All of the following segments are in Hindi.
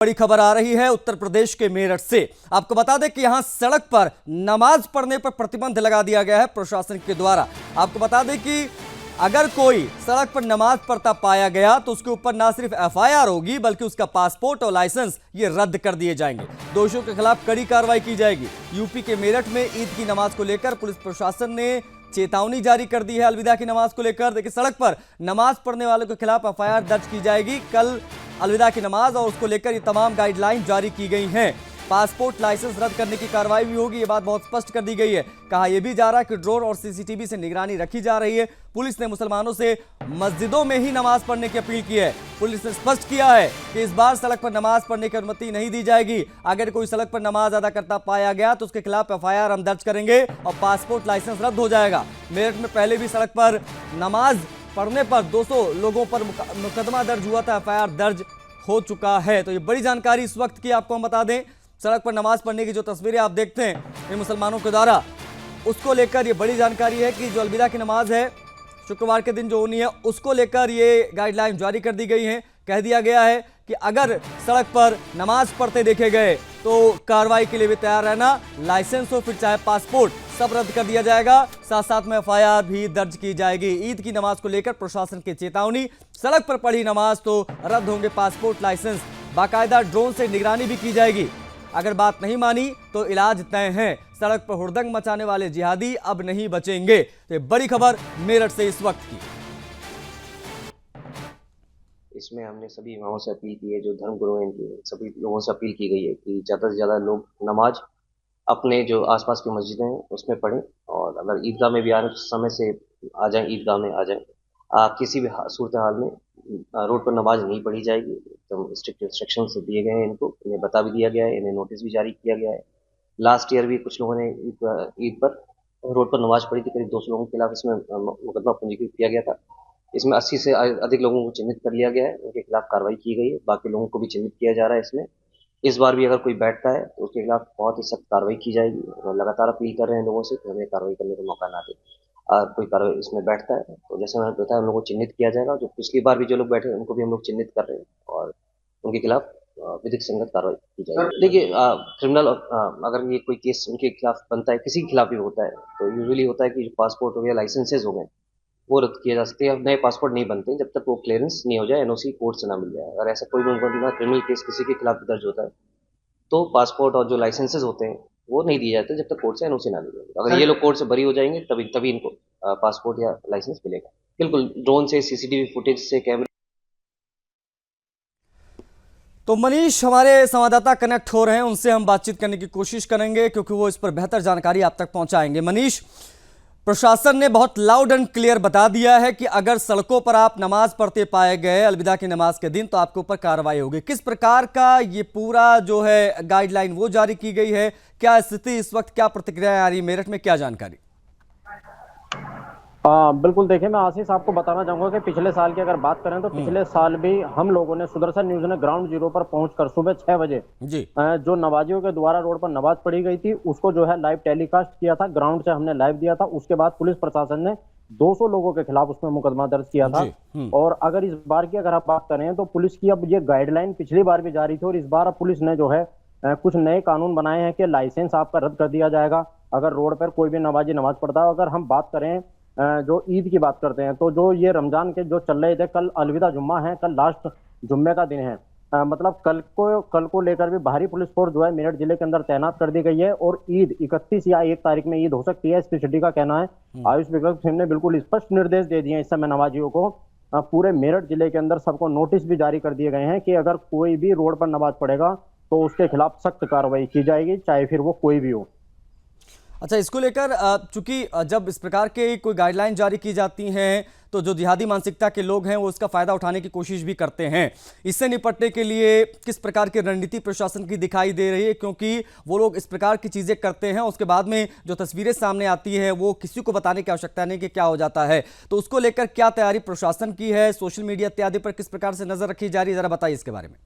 बड़ी खबर आ रही है उत्तर प्रदेश के मेरठ से। आपको बता दें कि यहां सड़क पर नमाज पढ़ने पर प्रतिबंध लगा दिया गया है प्रशासन के द्वारा। आपको बता दें कि अगर कोई सड़क पर नमाज पढ़ता पाया गया तो उसके ऊपर ना सिर्फ एफआईआर होगी बल्कि उसका पासपोर्ट और लाइसेंस ये रद्द कर दिए जाएंगे। दोषियों के खिलाफ कड़ी कार्रवाई की जाएगी। यूपी के मेरठ में ईद की नमाज को लेकर पुलिस प्रशासन ने चेतावनी जारी कर दी है। अलविदा की नमाज को लेकर देखिए, सड़क पर नमाज पढ़ने वालों के खिलाफ एफआईआर दर्ज की जाएगी। कल अलविदा की नमाज और उसको लेकर ये तमाम गाइडलाइन जारी की गई हैं। पासपोर्ट लाइसेंस रद्द करने की कार्रवाई भी होगी, ये बात बहुत स्पष्ट कर दी गई है। कहा यह भी जा रहा है कि ड्रोन और सीसीटीवी से निगरानी रखी जा रही है। पुलिस ने मुसलमानों से मस्जिदों में ही नमाज पढ़ने की अपील की है। पुलिस ने स्पष्ट किया है कि इस बार सड़क पर नमाज पढ़ने की अनुमति नहीं दी जाएगी। अगर कोई सड़क पर नमाज अदा करता पाया गया तो उसके खिलाफ एफआईआर हम दर्ज करेंगे और पासपोर्ट लाइसेंस रद्द हो जाएगा। मेरठ में पहले भी सड़क पर नमाज पढ़ने पर 200 लोगों पर मुकदमा दर्ज हुआ था, एफआईआर दर्ज हो चुका है। तो ये बड़ी जानकारी इस वक्त की आपको हम बता दें। सड़क पर नमाज पढ़ने की जो तस्वीरें आप देखते हैं इन मुसलमानों के द्वारा, उसको लेकर ये बड़ी जानकारी है कि जो अलविदा की नमाज है शुक्रवार के दिन जो होनी है, उसको लेकर ये गाइडलाइन जारी कर दी गई हैं। कह दिया गया है कि अगर सड़क पर नमाज पढ़ते देखे गए तो कार्रवाई के लिए भी तैयार रहना। लाइसेंस हो फिर चाहे पासपोर्ट, सब रद्द कर दिया जाएगा। साथ साथ में एफआईआर भी दर्ज की जाएगी। ईद की नमाज को लेकर प्रशासन की चेतावनी। सड़क पर पढ़ी नमाज तो रद्द होंगे पासपोर्ट लाइसेंस। बाकायदा ड्रोन से निगरानी भी की जाएगी। अगर बात नहीं मानी तो इलाज तय है। सड़क पर हुड़दंग मचाने वाले जिहादी अब नहीं बचेंगे। तो बड़ी खबर मेरठ से इस वक्त की। इसमें हमने सभी इमामों से अपील की है, जो धर्मगुरु हैं इनके सभी लोगों से अपील की गई है कि ज़्यादा से ज़्यादा लोग नमाज अपने जो आसपास की मस्जिदें हैं उसमें पढ़ें, और अगर ईदगाह में भी आने समय से आ जाएं, ईदगाह में आ जाएं। किसी भी सूरत हाल में रोड पर नमाज नहीं पढ़ी जाएगी। एकदम स्ट्रिक्ट इंस्ट्रक्शंस दिए गए हैं इनको, इन्हें बता भी दिया गया है, इन्हें नोटिस भी जारी किया गया है। लास्ट ईयर भी कुछ लोगों ने ईद पर रोड पर नमाज पढ़ी थी। करीब 200 लोगों के खिलाफ इसमें मुकदमा पंजीकृत किया गया था। इसमें 80 से अधिक लोगों को चिन्हित कर लिया गया है, उनके खिलाफ कार्रवाई की गई है। बाकी लोगों को भी चिन्हित किया जा रहा है इसमें। इस बार भी अगर कोई बैठता है तो उसके खिलाफ बहुत ही सख्त कार्रवाई की जाएगी। और लगातार अपील कर रहे हैं लोगों से कि हमें कार्रवाई करने का मौका ना दे। कोई कार्रवाई इसमें बैठता है तो जैसे मैंने बताया, उन लोगों को चिन्हित किया जाएगा। जो पिछली बार भी जो लोग बैठे हैं उनको भी हम लोग चिन्हित कर रहे हैं और उनके खिलाफ विधिक संगत कार्रवाई की जाएगी। देखिए, क्रिमिनल अगर ये कोई केस उनके खिलाफ बनता है, किसी के खिलाफ भी होता है, तो यूजुअली होता है कि जो पासपोर्ट हो गया, लाइसेंसेज हो गए, वो रद्द किए जा सकते हैं। नए पासपोर्ट नहीं बनते जब तक वो क्लियरेंस नहीं हो जाए, एनओसी कोर्ट से ना मिल जाए। अगर ऐसा कोई भी क्रिमिनल केस किसी के खिलाफ दर्ज होता है तो पासपोर्ट और जो लाइसेंसेज होते हैं वो नहीं दिए जाते जब तक कोर्ट से एनओसी ना मिले। अगर ये लोग कोर्ट से बरी हो जाएंगे तभी इनको पासपोर्ट या लाइसेंस मिलेगा। बिल्कुल, ड्रोन से, सीसीटीवी फुटेज से, कैमरे। तो मनीष हमारे संवाददाता कनेक्ट हो रहे हैं, उनसे हम बातचीत करने की कोशिश करेंगे क्योंकि वो इस पर बेहतर जानकारी आप तक पहुंचाएंगे। मनीष, प्रशासन ने बहुत लाउड एंड क्लियर बता दिया है कि अगर सड़कों पर आप नमाज पढ़ते पाए गए अलविदा की नमाज के दिन तो आपके ऊपर कार्रवाई होगी। किस प्रकार का ये पूरा जो है गाइडलाइन वो जारी की गई है? क्या स्थिति इस वक्त, क्या प्रतिक्रिया आ रही है मेरठ में, क्या जानकारी? बिल्कुल, देखिए मैं आशीष आपको बताना चाहूंगा कि पिछले साल की अगर बात करें तो पिछले साल भी हम लोगों ने, सुदर्शन न्यूज ने ग्राउंड जीरो पर पहुंचकर सुबह 6 बजे जी जो नमाजियों के द्वारा रोड पर नमाज पढ़ी गई थी उसको जो है लाइव टेलीकास्ट किया था। ग्राउंड से हमने लाइव दिया था। उसके बाद पुलिस प्रशासन ने 200 लोगों के खिलाफ उसमें मुकदमा दर्ज किया था। और अगर इस बार की अगर आप बात करें तो पुलिस की अब ये गाइडलाइन पिछली बार भी जारी थी और इस बार अब पुलिस ने जो है कुछ नए कानून बनाए हैं कि लाइसेंस आपका रद्द कर दिया जाएगा अगर रोड पर कोई भी नमाजी नमाज पढ़ता है। अगर हम बात करें जो ईद की बात करते हैं तो जो ये रमजान के जो चल रहे थे, कल अलविदा जुम्मा है, कल लास्ट जुम्मे का दिन है। मतलब कल को लेकर भी भारी पुलिस फोर्स जो है मेरठ जिले के अंदर तैनात कर दी गई है और ईद 31 या 1 तारीख में ईद हो सकती है, एसपी सिटी का कहना है। आयुष विकल्प सिंह ने बिल्कुल स्पष्ट निर्देश दे दिए इस समय नमाजियों को। पूरे मेरठ जिले के अंदर सबको नोटिस भी जारी कर दिए गए हैं कि अगर कोई भी रोड पर नमाज पढ़ेगा तो उसके खिलाफ सख्त कार्रवाई की जाएगी, चाहे फिर वो कोई भी हो। अच्छा, इसको लेकर चूंकि जब इस प्रकार के कोई गाइडलाइन जारी की जाती हैं तो जो जिहादी मानसिकता के लोग हैं वो इसका फायदा उठाने की कोशिश भी करते हैं। इससे निपटने के लिए किस प्रकार की रणनीति प्रशासन की दिखाई दे रही है? क्योंकि वो लोग इस प्रकार की चीजें करते हैं, उसके बाद में जो तस्वीरें सामने आती है वो किसी को बताने की आवश्यकता नहीं कि क्या हो जाता है। तो उसको लेकर क्या तैयारी प्रशासन की है? सोशल मीडिया इत्यादि पर किस प्रकार से नजर रखी जा रही है, जरा बताइए इसके बारे में।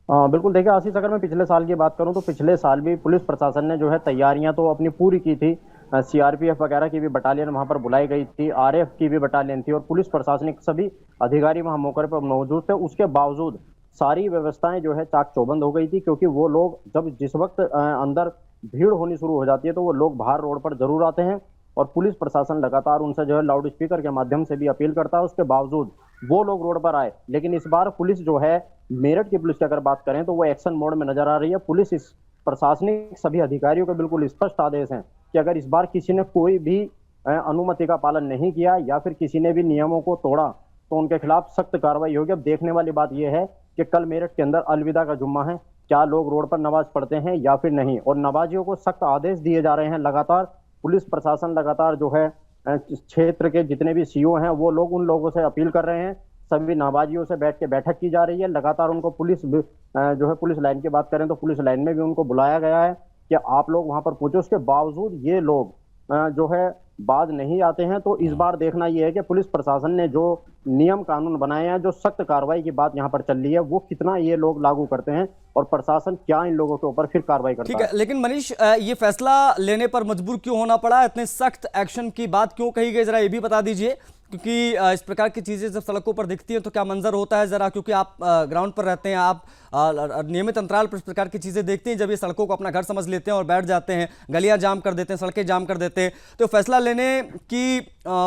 बिल्कुल, देखिए आशीष, अगर मैं पिछले साल की बात करूं तो पिछले साल भी पुलिस प्रशासन ने जो है तैयारियां तो अपनी पूरी की थी। सीआरपीएफ वगैरह की भी बटालियन वहां पर बुलाई गई थी, आरएफ की भी बटालियन थी और पुलिस प्रशासनिक सभी अधिकारी वहां मौके पर मौजूद थे। उसके बावजूद सारी व्यवस्थाएं जो है चाक चौबंद हो गई थी, क्योंकि वो लोग जब जिस वक्त अंदर भीड़ होनी शुरू हो जाती है तो वो लोग बाहर रोड पर जरूर आते हैं, और पुलिस प्रशासन लगातार उनसे जो है लाउड स्पीकर के माध्यम से भी अपील करता है, उसके बावजूद वो लोग रोड पर आए। लेकिन इस बार पुलिस जो है, मेरठ की पुलिस की अगर बात करें तो वो एक्शन मोड में नजर आ रही है। पुलिस इस प्रशासनिक सभी अधिकारियों के बिल्कुल स्पष्ट आदेश हैं कि अगर इस बार किसी ने कोई भी अनुमति का पालन नहीं किया या फिर किसी ने भी नियमों को तोड़ा तो उनके खिलाफ सख्त कार्रवाई होगी। अब देखने वाली बात यह है कि कल मेरठ के अंदर अलविदा का जुम्मा है, क्या लोग रोड पर नमाज पढ़ते हैं या फिर नहीं, और नमाजियों को सख्त आदेश दिए जा रहे हैं। लगातार पुलिस प्रशासन लगातार जो है क्षेत्र के जितने भी सीओ हैं वो लोग उन लोगों से अपील कर रहे हैं, सभी नमाजियों से बैठ के बैठक की जा रही है। लगातार उनको पुलिस जो है, पुलिस लाइन की बात करें तो पुलिस लाइन में भी उनको बुलाया गया है कि आप लोग वहां पर पहुंचे। उसके बावजूद ये लोग जो है बाज नहीं आते हैं। तो इस बार देखना यह है कि पुलिस प्रशासन ने जो नियम कानून बनाए हैं, जो सख्त कार्रवाई की बात यहाँ पर चल रही है, वो कितना ये लोग लागू करते हैं और प्रशासन क्या इन लोगों के ऊपर फिर कार्रवाई करता है। ठीक है, लेकिन मनीष, ये फैसला लेने पर मजबूर क्यों होना पड़ा? इतने सख्त एक्शन की बात क्यों कही गई, जरा ये भी बता दीजिए। क्योंकि इस प्रकार की चीजें जब सड़कों पर दिखती हैं तो क्या मंजर होता है जरा, क्योंकि आप ग्राउंड पर रहते हैं, आप नियमित अंतराल पर इस प्रकार की चीजें देखते हैं। जब ये सड़कों को अपना घर समझ लेते हैं और बैठ जाते हैं, गलियां जाम कर देते हैं, सड़कें जाम कर देते हैं, तो फैसला लेने की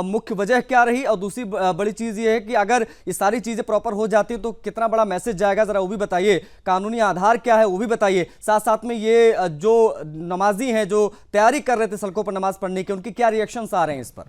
मुख्य वजह क्या रही? और दूसरी बड़ी चीज ये है कि अगर ये सारी चीजें प्रॉपर हो जाती है तो कितना बड़ा मैसेज जाएगा, जरा वो भी बताइए। कानूनी आधार क्या है वो भी बताइए। साथ साथ में ये जो नमाजी हैं जो तैयारी कर रहे थे सड़कों पर नमाज पढ़ने की, उनके क्या रिएक्शंस आ रहे हैं इस पर?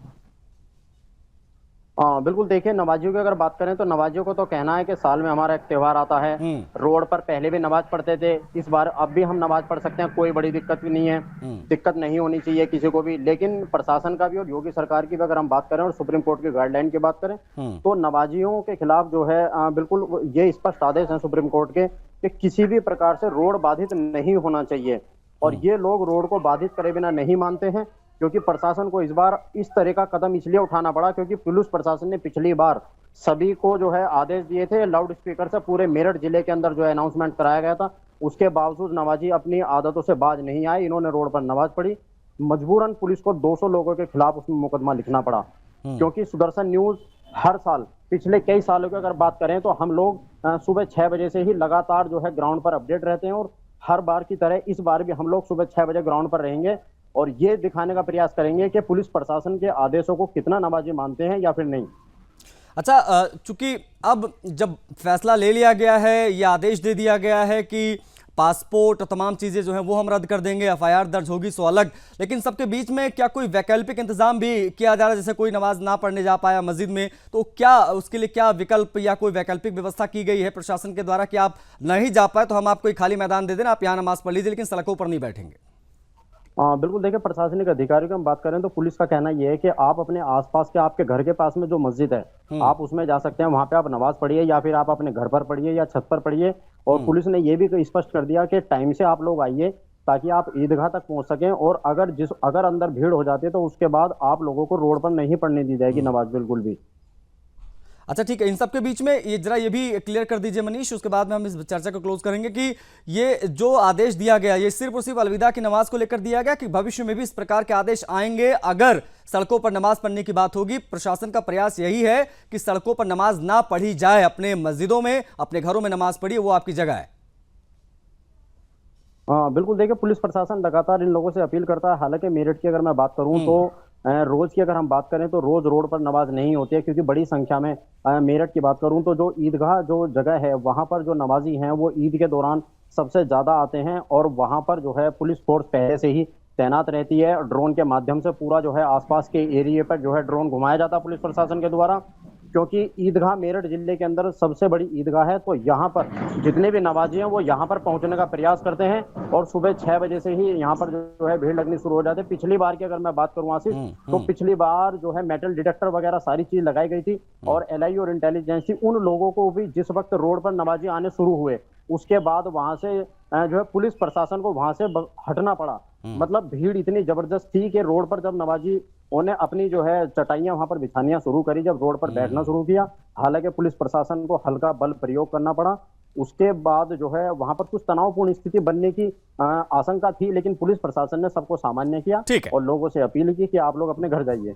हाँ बिल्कुल, देखिए नमाजियों की अगर बात करें तो नमाजियों को तो कहना है कि साल में हमारा एक त्योहार आता है, रोड पर पहले भी नमाज पढ़ते थे, इस बार अब भी हम नमाज पढ़ सकते हैं, कोई बड़ी दिक्कत भी नहीं है, दिक्कत नहीं होनी चाहिए किसी को भी। लेकिन प्रशासन का भी और योगी सरकार की भी अगर हम बात करें और सुप्रीम कोर्ट की गाइडलाइन की बात करें तो नमाजियों के खिलाफ जो है बिल्कुल ये स्पष्ट आदेश है सुप्रीम कोर्ट के कि किसी भी प्रकार से रोड बाधित नहीं होना चाहिए। और ये लोग रोड को बाधित करे बिना नहीं मानते हैं, क्योंकि प्रशासन को इस बार इस तरह का कदम इसलिए उठाना पड़ा क्योंकि पुलिस प्रशासन ने पिछली बार सभी को जो है आदेश दिए थे, लाउड स्पीकर से पूरे मेरठ जिले के अंदर जो है अनाउंसमेंट कराया गया था। उसके बावजूद नमाजी अपनी आदतों से बाज नहीं आए, इन्होंने रोड पर नमाज पढ़ी। मजबूरन पुलिस को 200 लोगों के खिलाफ उसमें मुकदमा लिखना पड़ा, क्योंकि सुदर्शन न्यूज हर साल पिछले कई सालों की अगर बात करें तो हम लोग सुबह 6 बजे से ही लगातार जो है ग्राउंड पर अपडेट रहते हैं, और हर बार की तरह इस बार भी हम लोग सुबह 6 बजे ग्राउंड पर रहेंगे और ये दिखाने का प्रयास करेंगे कि पुलिस प्रशासन के आदेशों को कितना नमाजी मानते हैं या फिर नहीं। अच्छा, चूंकि अब जब फैसला ले लिया गया है, ये आदेश दे दिया गया है कि पासपोर्ट और तमाम चीज़ें जो हैं वो हम रद्द कर देंगे, एफआईआर दर्ज होगी सो अलग, लेकिन सबके बीच में क्या कोई वैकल्पिक इंतजाम भी किया जा रहा है? जैसे कोई नमाज ना पढ़ने जा पाया मस्जिद में, तो क्या उसके लिए क्या विकल्प या कोई वैकल्पिक व्यवस्था की गई है प्रशासन के द्वारा कि आप नहीं जा पाए तो हम आपको एक खाली मैदान दे देना, आप यहाँ नमाज पढ़ लीजिए लेकिन सड़कों पर नहीं बैठेंगे? बिल्कुल, देखिए प्रशासनिक अधिकारियों की हम बात करें तो पुलिस का कहना यह है कि आप अपने आसपास के, आपके घर के पास में जो मस्जिद है आप उसमें जा सकते हैं, वहां पे आप नमाज पढ़िए या फिर आप अपने घर पर पढ़िए या छत पर पढ़िए। और पुलिस ने यह भी स्पष्ट कर दिया कि टाइम से आप लोग आइए ताकि आप ईदगाह तक पहुंच सकें, और अगर अंदर भीड़ हो जाती है तो उसके बाद आप लोगों को रोड पर नहीं पढ़ने दी जाएगी नमाज बिल्कुल भी। अच्छा ठीक है, इन सब के बीच में ये जरा ये भी क्लियर कर दीजिए मनीष, उसके बाद में हम इस चर्चा को क्लोज करेंगे कि ये जो आदेश दिया गया ये सिर्फ और सिर्फ अलविदा की नमाज को लेकर दिया गया कि भविष्य में भी इस प्रकार के आदेश आएंगे अगर सड़कों पर नमाज पढ़ने की बात होगी? प्रशासन का प्रयास यही है कि सड़कों पर नमाज ना पढ़ी जाए, अपने मस्जिदों में अपने घरों में नमाज पढ़िए, वो आपकी जगह है। हाँ बिल्कुल, देखिए पुलिस प्रशासन लगातार इन लोगों से अपील करता है। हालांकि मेरठ की अगर मैं बात करूं तो रोज की अगर हम बात करें तो रोज रोड पर नमाज नहीं होती है, क्योंकि बड़ी संख्या में मेरठ की बात करूं तो जो ईदगाह जो जगह है वहां पर जो नमाजी हैं वो ईद के दौरान सबसे ज्यादा आते हैं, और वहां पर जो है पुलिस फोर्स पहले से ही तैनात रहती है। ड्रोन के माध्यम से पूरा जो है आसपास के एरिया पर जो है ड्रोन घुमाया जाता है पुलिस प्रशासन के द्वारा, क्योंकि ईदगाह मेरठ जिले के अंदर सबसे बड़ी ईदगाह है। तो यहाँ पर जितने भी नमाजी हैं वो यहाँ पर पहुंचने का प्रयास करते हैं, और सुबह 6 बजे से ही यहाँ पर जो है भीड़ लगनी शुरू हो जाती है। पिछली बार की अगर मैं बात करूँ आशीष, तो पिछली बार जो है मेटल डिटेक्टर वगैरह सारी चीज लगाई गई थी, और एलआई और इंटेलिजेंसी उन लोगों को भी जिस वक्त रोड पर नमाजी आने शुरू हुए उसके बाद वहां से जो है पुलिस प्रशासन को वहां से हटना पड़ा। मतलब भीड़ इतनी जबरदस्त थी कि रोड पर जब नमाजी उन्हें अपनी जो है चटाइयां वहां पर बिछानियां शुरू करी, जब रोड पर बैठना शुरू किया, हालांकि पुलिस प्रशासन को हल्का बल प्रयोग करना पड़ा। उसके बाद जो है वहां पर कुछ तनावपूर्ण स्थिति बनने की आशंका थी, लेकिन पुलिस प्रशासन ने सबको सामान्य किया और लोगों से अपील की कि आप लोग अपने घर जाइए।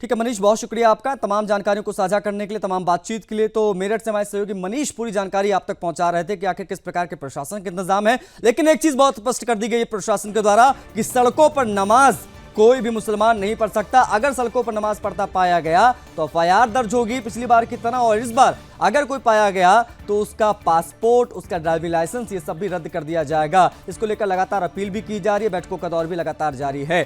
ठीक है मनीष, बहुत शुक्रिया आपका तमाम जानकारियों को साझा करने के लिए, तमाम बातचीत के लिए। तो मेरठ से हमारे सहयोगी मनीष पूरी जानकारी आप तक पहुंचा रहे थे कि आखिर किस प्रकार के प्रशासन के इंतजाम है। लेकिन एक चीज बहुत स्पष्ट कर दी गई है प्रशासन के द्वारा कि सड़कों पर नमाज कोई भी मुसलमान नहीं पढ़ सकता। अगर सड़कों पर नमाज पढ़ता पाया गया तो एफआईआर दर्ज होगी पिछली बार की तरह, और इस बार अगर कोई पाया गया तो उसका पासपोर्ट, उसका ड्राइविंग लाइसेंस, ये सब भी रद्द कर दिया जाएगा। इसको लेकर लगातार अपील भी की जा रही है, बैठकों का दौर भी लगातार जारी है।